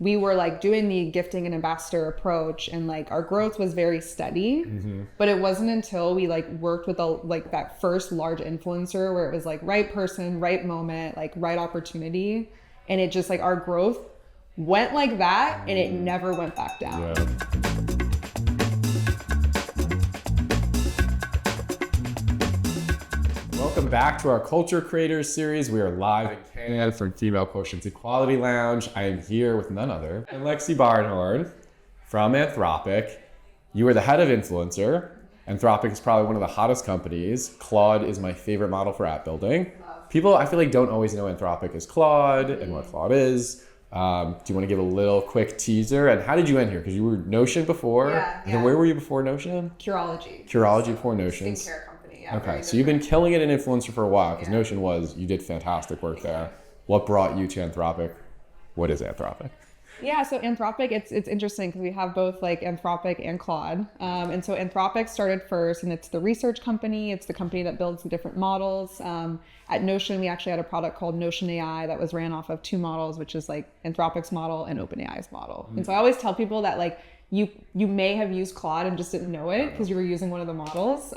we were like doing the gifting and ambassador approach, and like our growth was very steady. But it wasn't until we like worked with like that first large influencer where it was like right person, right moment, like right opportunity, and it just like our growth went like that, and it never went back down. Yeah. Welcome back to our Culture Creators series. We are live in Canada from Female Quotient's Equality Lounge. I am here with none other than Lexie Barnhorn from Anthropic. You are the head of influencer. Anthropic is probably one of the hottest companies. Claude is my favorite model for app building. People, I feel like, don't always know Anthropic is Claude and what Claude is. Do you want to give a little quick teaser? And how did you end here? Because you were Notion before. Yeah. And then where were you before Notion? Curology. Curology before Notion. Skincare company. Yeah, okay, so you've been killing it in influencer for a while, because Notion you did fantastic work there. What brought you to Anthropic? What is Anthropic? Yeah, so Anthropic, it's interesting because we have both like Anthropic and Claude. And so Anthropic started first, and it's the research company. It's the company that builds the different models. At Notion, we actually had a product called Notion AI that was ran off of two models, which is like Anthropic's model and OpenAI's model. And so I always tell people that like you may have used Claude and just didn't know it because you were using one of the models.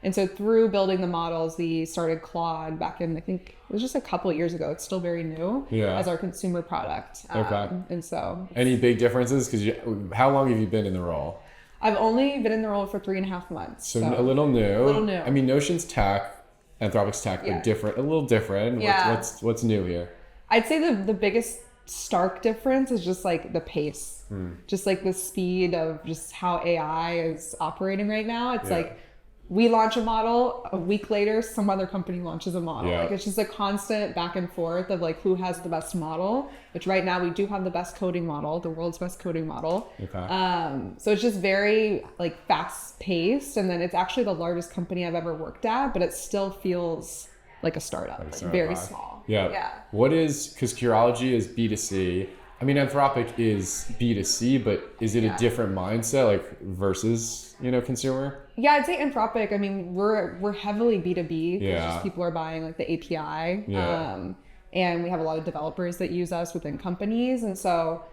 And so through building the models, we started Claude back in, I think it was just a couple of years ago. It's still very new as our consumer product. And so. Any big differences? Because how long have you been in the role? I've only been in the role for 3.5 months. So a little new. A little new. I mean, Notion's tech, Anthropic's tech, but different, a little different. Yeah. What's new here? I'd say the biggest stark difference is just like the pace, just like the speed of just how AI is operating right now. It's like we launch a model, a week later some other company launches a model. Like it's just a constant back and forth of like who has the best model, which right now we do have the best coding model, the world's best coding model. So it's just very like fast paced, and then it's actually the largest company I've ever worked at, but it still feels like a startup, like very small. What is, because Curology is B2C. I mean, Anthropic is B2C, but is it a different mindset, like versus, consumer? Yeah, I'd say Anthropic, I mean, we're heavily B2B because just people are buying like the API. And we have a lot of developers that use us within companies. And so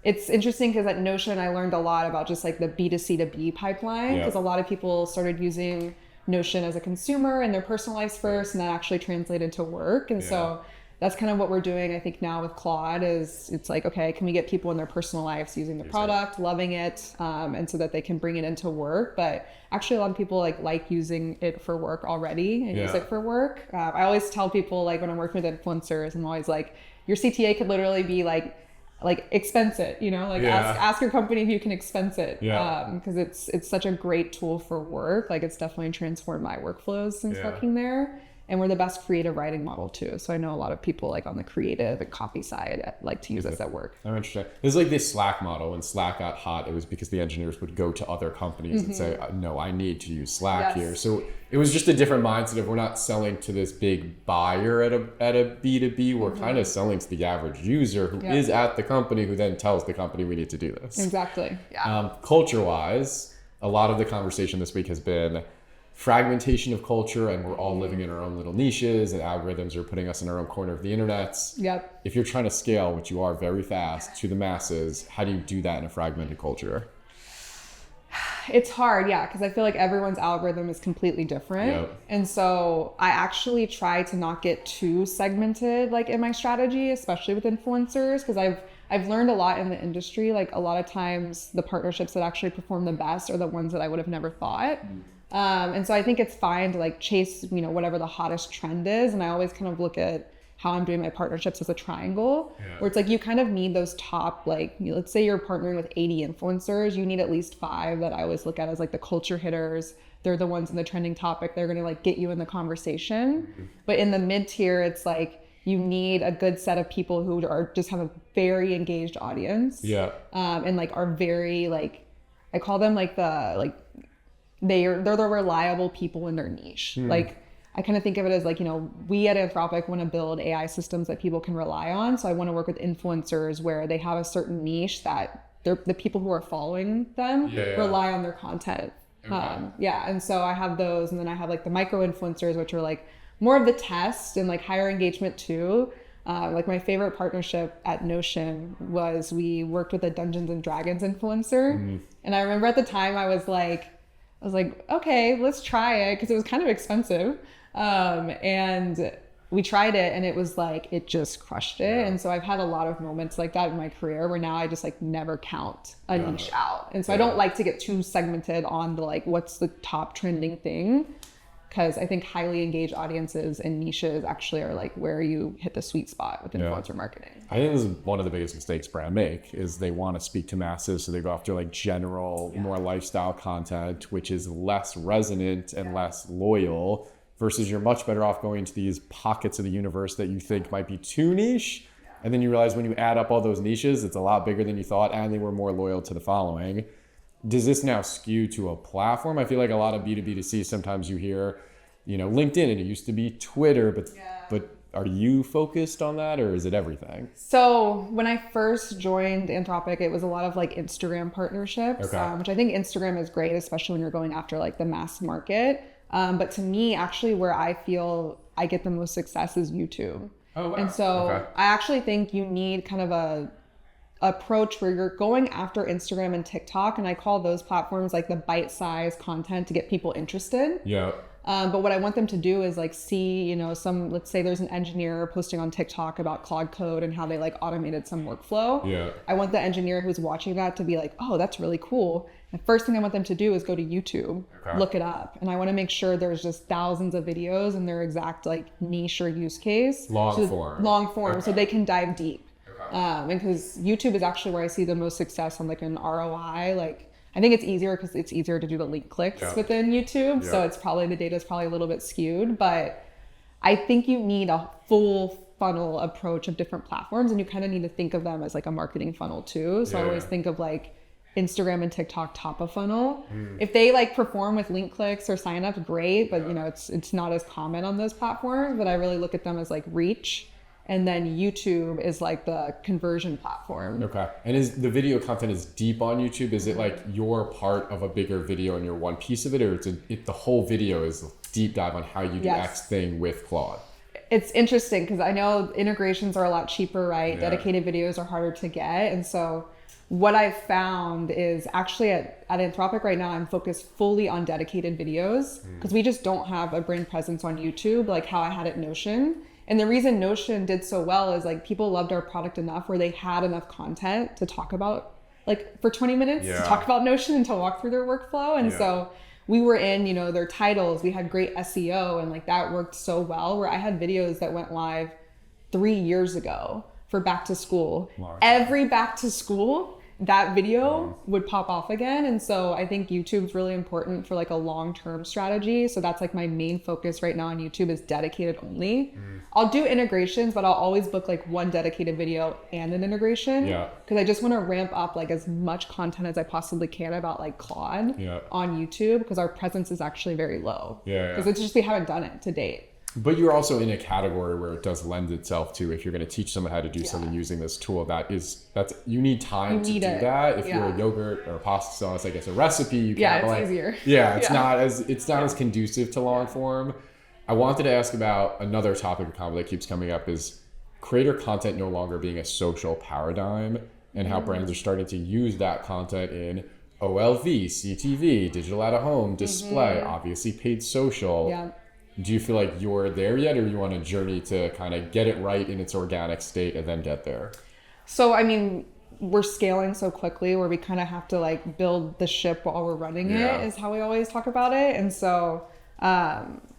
it's interesting because at Notion, I learned a lot about just like the B2C to B pipeline, because a lot of people started using Notion as a consumer in their personal lives first, and that actually translated to work. And so that's kind of what we're doing, I think, now with Claude is it's like, okay, can we get people in their personal lives using the product, loving it, and so that they can bring it into work. But actually a lot of people like using it for work already and use it for work. I always tell people, like when I'm working with influencers, I'm always like, your CTA could literally be like expense it, ask your company if you can expense it, because it's such a great tool for work. Like it's definitely transformed my workflows since working there. And we're the best creative writing model too. So I know a lot of people like on the creative and copy side like to use us at work. Oh, interesting. This is like this Slack model. When Slack got hot, it was because the engineers would go to other companies and say, no, I need to use Slack here. So it was just a different mindset of we're not selling to this big buyer at a B2B. We're kind of selling to the average user who is at the company, who then tells the company we need to do this. Exactly. Culture-wise, a lot of the conversation this week has been fragmentation of culture, and we're all living in our own little niches, and algorithms are putting us in our own corner of the internet. If you're trying to scale, which you are very fast, to the masses, how do you do that in a fragmented culture? It's hard, because I feel like everyone's algorithm is completely different. And so I actually try to not get too segmented like in my strategy, especially with influencers, because I've learned a lot in the industry. Like a lot of times the partnerships that actually perform the best are the ones that I would have never thought. And so I think it's fine to like chase, whatever the hottest trend is. And I always kind of look at how I'm doing my partnerships as a triangle, where it's like you kind of need those top, like, let's say you're partnering with 80 influencers, you need at least 5 that I always look at as like the culture hitters. They're the ones in the trending topic. They're going to like get you in the conversation. But in the mid tier, it's like you need a good set of people who are just have a very engaged audience. And like are very like, I call them like they're the reliable people in their niche. Like I kind of think of it as like, we at Anthropic want to build AI systems that people can rely on. So I want to work with influencers where they have a certain niche that the people who are following them rely on their content. And so I have those, and then I have like the micro influencers, which are like more of the test and like higher engagement too. Like my favorite partnership at Notion was we worked with a Dungeons and Dragons influencer. And I remember at the time I was like, okay, let's try it, because it was kind of expensive. And we tried it, and it was like, it just crushed it. And so I've had a lot of moments like that in my career where now I just like never count a niche out. And so I don't like to get too segmented on the like, what's the top trending thing? Because I think highly engaged audiences and niches actually are like where you hit the sweet spot with influencer marketing. I think this is one of the biggest mistakes brands make, is they want to speak to masses, so they go after like general, more lifestyle content, which is less resonant and less loyal, versus you're much better off going to these pockets of the universe that you think might be too niche. And then you realize when you add up all those niches, it's a lot bigger than you thought, and they were more loyal to the following. Does this now skew to a platform? I feel like a lot of B2B2C, sometimes you hear, LinkedIn, and it used to be Twitter, but are you focused on that, or is it everything? So when I first joined Anthropic, it was a lot of like Instagram partnerships, which I think Instagram is great, especially when you're going after like the mass market. But to me, actually, where I feel I get the most success is YouTube. Oh, wow. And so I actually think you need kind of a approach where you're going after Instagram and TikTok, and I call those platforms like the bite-sized content to get people interested. Yeah. But what I want them to do is like see, let's say there's an engineer posting on TikTok about Claude Code and how they like automated some workflow. Yeah. I want the engineer who's watching that to be like, oh, that's really cool. The first thing I want them to do is go to YouTube, look it up. And I want to make sure there's just thousands of videos and their exact like niche or use case. Long form, so they can dive deep. And because YouTube is actually where I see the most success on like an ROI. Like I think it's easier because it's easier to do the link clicks within YouTube. So it's probably, the data is probably a little bit skewed, but I think you need a full funnel approach of different platforms, and you kind of need to think of them as like a marketing funnel too. So I always think of like Instagram and TikTok top of funnel. If they like perform with link clicks or signups, great, but it's not as common on those platforms. But I really look at them as like reach. And then YouTube is like the conversion platform. Okay. And is the video content is deep on YouTube? Is it like you're part of a bigger video and you're one piece of it, or the whole video is a deep dive on how you do X thing with Claude? It's interesting because I know integrations are a lot cheaper, right? Yeah. Dedicated videos are harder to get. And so what I've found is actually at Anthropic right now, I'm focused fully on dedicated videos because we just don't have a brand presence on YouTube like how I had at Notion. And the reason Notion did so well is like people loved our product enough where they had enough content to talk about like for 20 minutes to talk about Notion and to walk through their workflow. And so we were in, their titles, we had great SEO, and like that worked so well where I had videos that went live 3 years ago for back to school. Every back to school, that video would pop off again. And so I think YouTube's really important for like a long-term strategy. So that's like my main focus right now on YouTube is dedicated only. I'll do integrations, but I'll always book like one dedicated video and an integration. Because I just want to ramp up like as much content as I possibly can about like Claude on YouTube, because our presence is actually very low. Because it's just, we haven't done it to date. But you're also in a category where it does lend itself to, if you're going to teach someone how to do something using this tool, you need time to do that. If you're a yogurt or a pasta sauce, I guess a recipe, you can't. It's easier. It's not as conducive to long form. I wanted to ask about another topic of convo that keeps coming up is creator content no longer being a social paradigm, and how brands are starting to use that content in OLV, CTV, digital out of home, display, obviously paid social. Do you feel like you're there yet, or are you on a journey to kind of get it right in its organic state and then get there? So, I mean, we're scaling so quickly where we kind of have to like build the ship while we're running it, is how we always talk about it. And so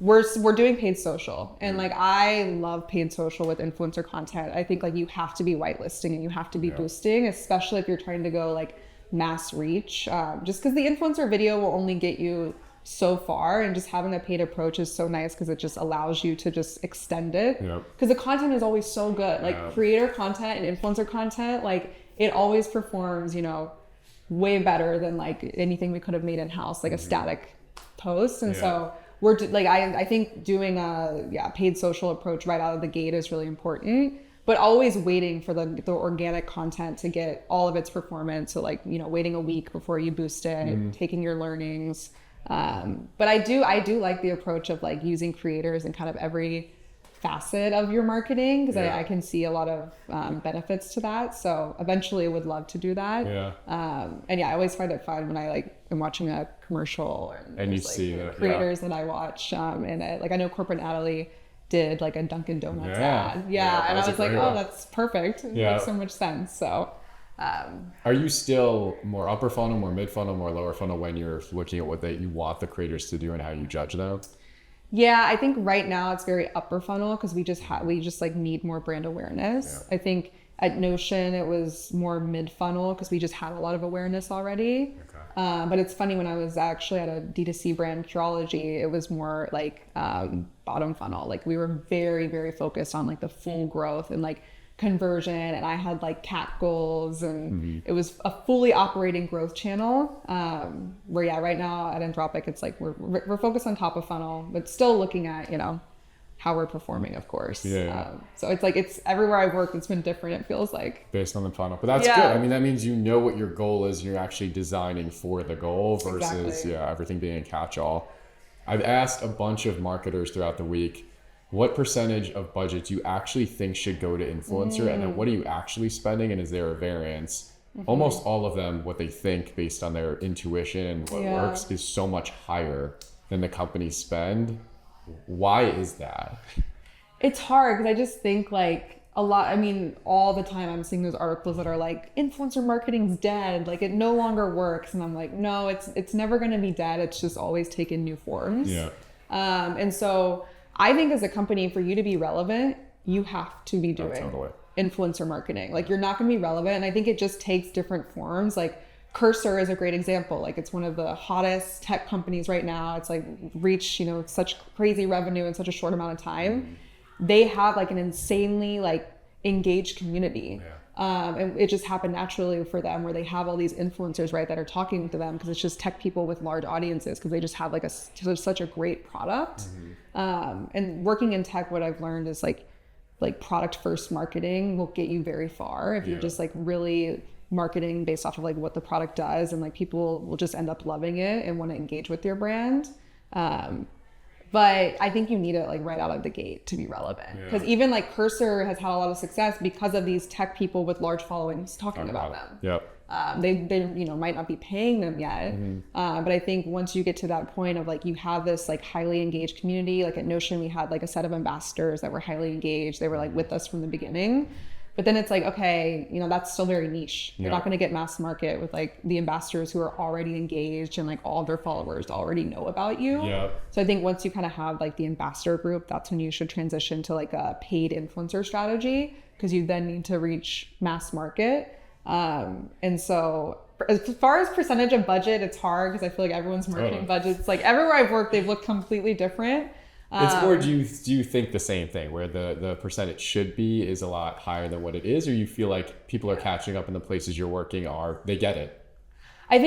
we're doing paid social, and like I love paid social with influencer content. I think like you have to be whitelisting and you have to be boosting, especially if you're trying to go like mass reach, just because the influencer video will only get you so far, and just having a paid approach is so nice because it just allows you to just extend it, because the content is always so good. Like creator content and influencer content, like it always performs way better than like anything we could have made in-house, like a static post. And so we're like I think doing a paid social approach right out of the gate is really important, but always waiting for the organic content to get all of its performance. So like waiting a week before you boost it, taking your learnings. But I do like the approach of like using creators in kind of every facet of your marketing, because I can see a lot of benefits to that. So eventually I would love to do that. And I always find it fun when I like am watching a commercial and you like, see the creators that I watch. And like I know Corporate Natalie did like a Dunkin' Donuts ad. And I was like, oh, that's perfect. It makes so much sense. So are you still more upper funnel, more mid funnel, more lower funnel when you're looking at what you want the creators to do and how you judge them? Yeah, I think right now it's very upper funnel because we just like need more brand awareness. I think at Notion it was more mid funnel because we just had a lot of awareness already. But it's funny, when I was actually at a D2C brand, Curology, it was more like bottom funnel. Like we were very, very focused on like the full growth and like conversion, and I had like CAC goals, and it was a fully operating growth channel. Where right now at Anthropic, it's like we're focused on top of funnel, but still looking at how we're performing, of course. So it's like it's everywhere I've worked, it's been different. It feels like based on the funnel, but that's good. I mean, that means you know what your goal is. You're actually designing for the goal versus everything being a catch-all. I've asked a bunch of marketers throughout the week, what percentage of budget do you actually think should go to influencer, and then what are you actually spending, and is there a variance? Almost all of them, what they think based on their intuition and what works is so much higher than the company spend. Why is that? It's hard because I just think like a lot, I mean, all the time I'm seeing those articles that are like influencer marketing's dead, like it no longer works, and I'm like, no, it's never going to be dead. It's just always taken new forms. And so I think as a company, for you to be relevant, you have to be doing influencer marketing. Like you're not going to be relevant. And I think it just takes different forms. Like Cursor is a great example. Like it's one of the hottest tech companies right now. It's like reached, such crazy revenue in such a short amount of time. They have like an insanely like engaged community. And it just happened naturally for them, where they have all these influencers, right, that are talking to them, because it's just tech people with large audiences, because they just have like such a great product. And working in tech, what I've learned is like product first marketing will get you very far if you're just like really marketing based off of like what the product does, and like people will just end up loving it and want to engage with your brand. But I think you need it like right out of the gate to be relevant, because even like Cursor has had a lot of success because of these tech people with large followings talking about them. They might not be paying them yet, but I think once you get to that point of like you have this like highly engaged community, like at Notion we had like a set of ambassadors that were highly engaged. They were like with us from the beginning. But then it's like, okay, that's still very niche. You're not going to get mass market with like the ambassadors who are already engaged and like all of their followers already know about you. So I think once you kind of have like the ambassador group, that's when you should transition to like a paid influencer strategy, because you then need to reach mass market. And so as far as percentage of budget, it's hard because I feel like everyone's marketing budgets, like everywhere I've worked, they've looked completely different. It's more, do you think the same thing, where the percentage should be is a lot higher than what it is, or you feel like people are catching up in the places you're working they get it? I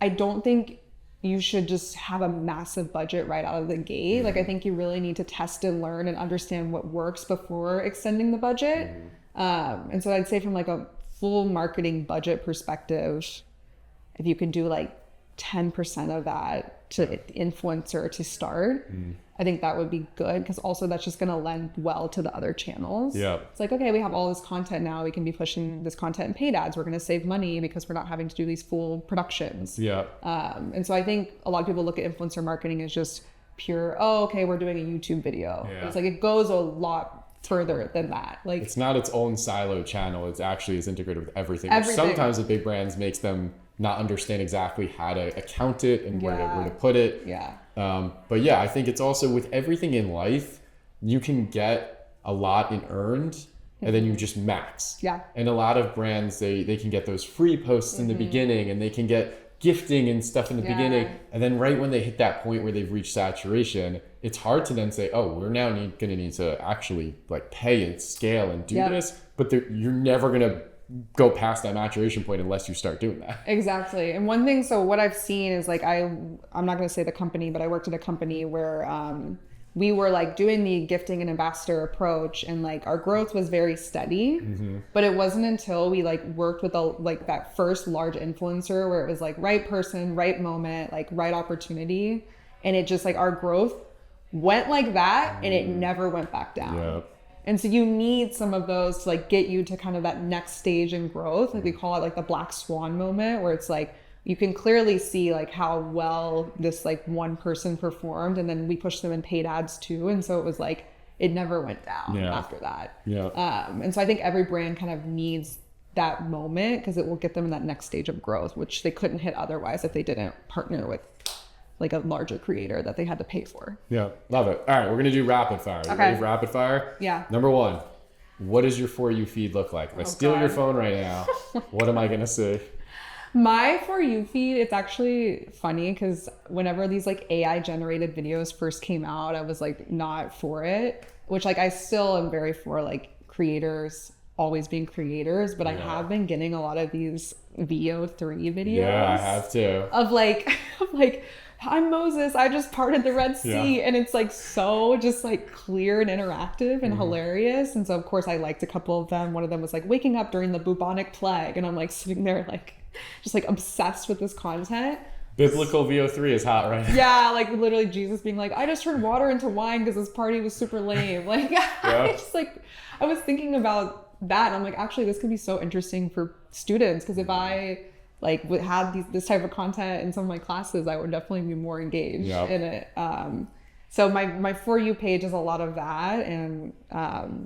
don't think you should just have a massive budget right out of the gate. Like I think you really need to test and learn and understand what works before extending the budget. And so I'd say from like a full marketing budget perspective, if you can do like 10% of that to influencer to start, I think that would be good, because also that's just going to lend well to the other channels. It's like, okay, we have all this content now, we can be pushing this content in paid ads, we're going to save money because we're not having to do these full productions. And so I think a lot of people look at influencer marketing as just pure, we're doing a YouTube video. It's like it goes a lot further than that. Like it's not its own silo channel, it's actually is integrated with everything. Sometimes the big brands makes them not understand exactly how to account it and where to put it. But I think it's also with everything in life, you can get a lot in earned and then you just max. And a lot of brands, they can get those free posts in the beginning, and they can get gifting and stuff in the beginning. And then right when they hit that point where they've reached saturation, it's hard to then say, we're now going to need to actually like pay and scale and do this. But you're never going to go past that maturation point unless you start doing that. Exactly. And one thing, so what I've seen is like, I'm not going to say the company, but I worked at a company where we were like doing the gifting and ambassador approach, and like our growth was very steady, but it wasn't until we like worked with that first large influencer where it was like right person, right moment, like right opportunity. And it just like our growth went like that and it never went back down. Yep. And so you need some of those to like get you to kind of that next stage in growth. Like we call it like the black swan moment, where it's like you can clearly see like how well this like one person performed, and then we pushed them in paid ads too. And so it was like it never went down after that. Yeah. And so I think every brand kind of needs that moment because it will get them in that next stage of growth, which they couldn't hit otherwise if they didn't partner with like a larger creator that they had to pay for. Yeah, love it. All right, we're gonna do rapid fire. You ready for rapid fire? Yeah. Number one, what does your For You feed look like? If I steal your phone right now, what am I gonna see? My For You feed, it's actually funny because whenever these like AI generated videos first came out, I was like not for it, which like I still am very for like creators always being creators, but I have been getting a lot of these VO3 videos. Yeah, I have too. Of like, I'm Moses, I just parted the Red Sea. Yeah. And it's like so just like clear and interactive and hilarious. And so of course I liked a couple of them. One of them was like waking up during the bubonic plague. And I'm like sitting there like, just like obsessed with this content. Biblical VO3 is hot right now. Yeah, like literally Jesus being like, I just turned water into wine because this party was super lame. Like, I was thinking about that. And I'm like, actually, this could be so interesting for students because if I like would have this type of content in some of my classes, I would definitely be more engaged in it. So my For You page is a lot of that. And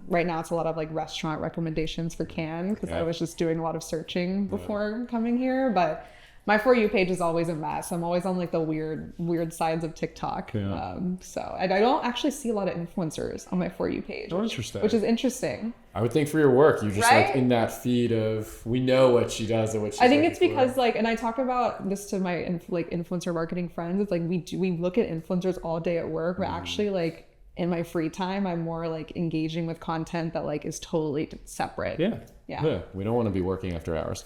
right now it's a lot of like restaurant recommendations for Cannes because I was just doing a lot of searching before coming here. But my For You page is always a mess. I'm always on like the weird sides of TikTok. Yeah. So I don't actually see a lot of influencers on my For You page. Oh, interesting. Which is interesting. I would think for your work, you just like in that feed of, we know what she does and what she's I think it's because like, and I talk about this to my like influencer marketing friends. It's like we look at influencers all day at work, but actually like in my free time, I'm more like engaging with content that like is totally separate. Yeah. We don't want to be working after hours.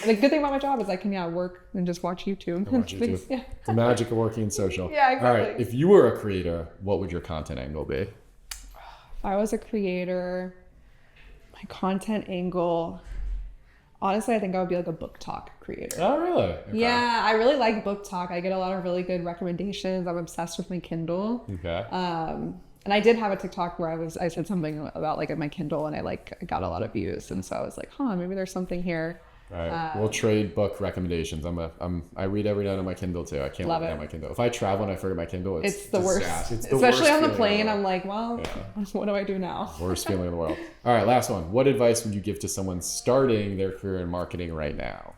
And the good thing about my job is I can work and just watch YouTube. The magic of working in social. Yeah, exactly. All right, if you were a creator, what would your content angle be? If I was a creator, my content angle, honestly, I think I would be like a book talk creator. Oh, really? Okay. Yeah, I really like book talk. I get a lot of really good recommendations. I'm obsessed with my Kindle. Okay. And I did have a TikTok where I said something about like my Kindle and I got a lot of views. And so I was like, maybe there's something here. Right. We'll trade book recommendations. I read every night on my Kindle too. I can't look at my Kindle. If I travel and I forget my Kindle, it's the worst. It's the Especially worst on the plane. I'm like, what do I do now? Worst feeling in the world. All right, last one. What advice would you give to someone starting their career in marketing right now?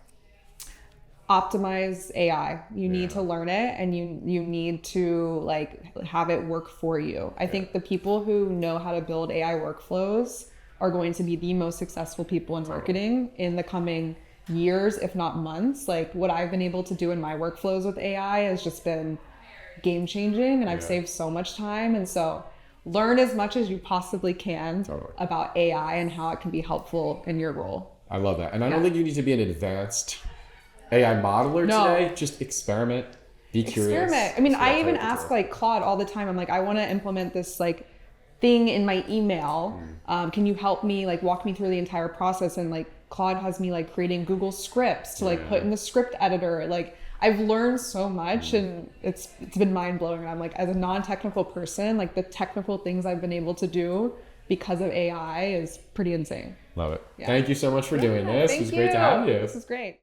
Optimize AI. You need to learn it and you need to like have it work for you. I think the people who know how to build AI workflows are going to be the most successful people in marketing in the coming years, if not months. Like what I've been able to do in my workflows with AI has just been game changing and I've saved so much time. And so learn as much as you possibly can about AI and how it can be helpful in your role. I love that. And I don't think you need to be an advanced AI modeler today. Just experiment, be curious. I mean, I even ask like Claude all the time. I'm like, I want to implement this like thing in my email. Can you help me like walk me through the entire process? And like Claude has me like creating Google scripts to like put in the script editor. Like I've learned so much and it's been mind blowing. And I'm like, as a non-technical person, like the technical things I've been able to do because of AI is pretty insane. Love it. Yeah. Thank you so much for doing this. It was great to have you. This is great.